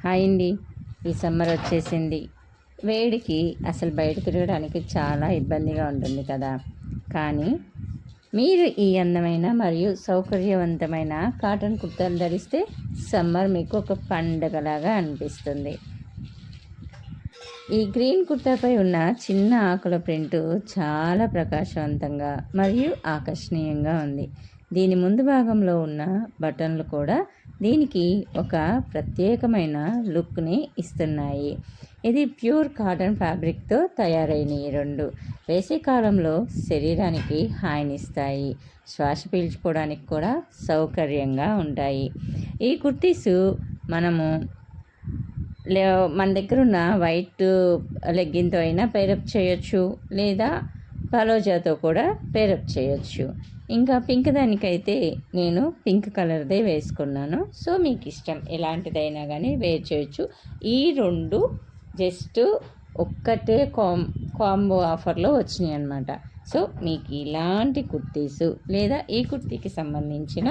Hi అండి. ఈ summer వచ్చేసింది. వేడికి అసలు బయట తిరగడానికి చాలా ఇబ్బందిగా ఉంటుంది కదా. కానీ మీరు ఈ అందమైన మరియు సౌకర్యవంతమైన కాటన్ కుర్తాలు ధరిస్తే సమ్మర్ మీకు ఒక పండగలాగా అనిపిస్తుంది. ఈ గ్రీన్ కుర్తాపై ఉన్న చిన్న ఆకుల ప్రింటు చాలా ప్రకాశవంతంగా మరియు ఆకర్షణీయంగా ఉంది. దీని ముందు భాగంలో ఉన్న బటన్లు కూడా దీనికి ఒక ప్రత్యేకమైన లుక్ని ఇస్తున్నాయి. ఇది ప్యూర్ కాటన్ ఫ్యాబ్రిక్తో తయారైన రెండు వేసవికాలంలో శరీరానికి హాయినిస్తాయి, శ్వాస పీల్చుకోవడానికి కూడా సౌకర్యంగా ఉంటాయి. ఈ కుర్తీసు మన దగ్గర ఉన్న వైట్ లెగ్గిన్తో అయినా పేరప్ చేయొచ్చు, లేదా పలోజాతో కూడా పేరప్ చేయొచ్చు. ఇంకా పింక్ దానికైతే నేను పింక్ కలర్దే వేసుకున్నాను. సో మీకు ఇష్టం ఎలాంటిదైనా కానీ వేర్ చేయొచ్చు. ఈ రెండు జస్ట్ ఒక్కటే కాంబో ఆఫర్లో వచ్చినాయి అన్నమాట. సో మీకు ఇలాంటి కుర్తీసు లేదా ఈ కుర్తీకి సంబంధించిన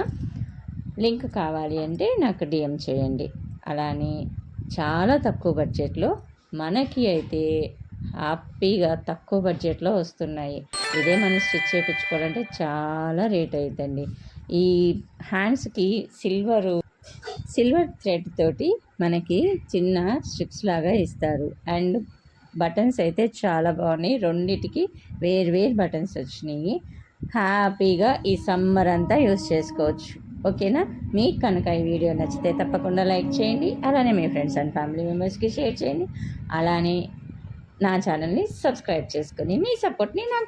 లింక్ కావాలి అంటే నాకు డిఎం చేయండి. అలానే చాలా తక్కువ బడ్జెట్లో మనకి అయితే హ్యాపీగా తక్కువ బడ్జెట్లో వస్తున్నాయి. ఇదే మనం స్టిచ్ చేయించుకోవాలంటే చాలా రేట్ అవుతుంది. ఈ హ్యాండ్స్కి సిల్వర్ థ్రెడ్ తోటి మనకి చిన్న స్ట్రిప్స్ లాగా ఇస్తారు. అండ్ బటన్స్ అయితే చాలా బాగున్నాయి. రెండిటికి వేరు బటన్స్ వచ్చినాయి. హ్యాపీగా ఈ సమ్మర్ అంతా యూస్ చేసుకోవచ్చు. ఓకేనా? మీకు కనుక ఈ వీడియో నచ్చితే తప్పకుండా లైక్ చేయండి. అలానే మీ ఫ్రెండ్స్ అండ్ ఫ్యామిలీ మెంబర్స్కి షేర్ చేయండి. అలానే నా ఛానల్ని సబ్స్క్రైబ్ చేసుకొని మీ సపోర్ట్ని నాకు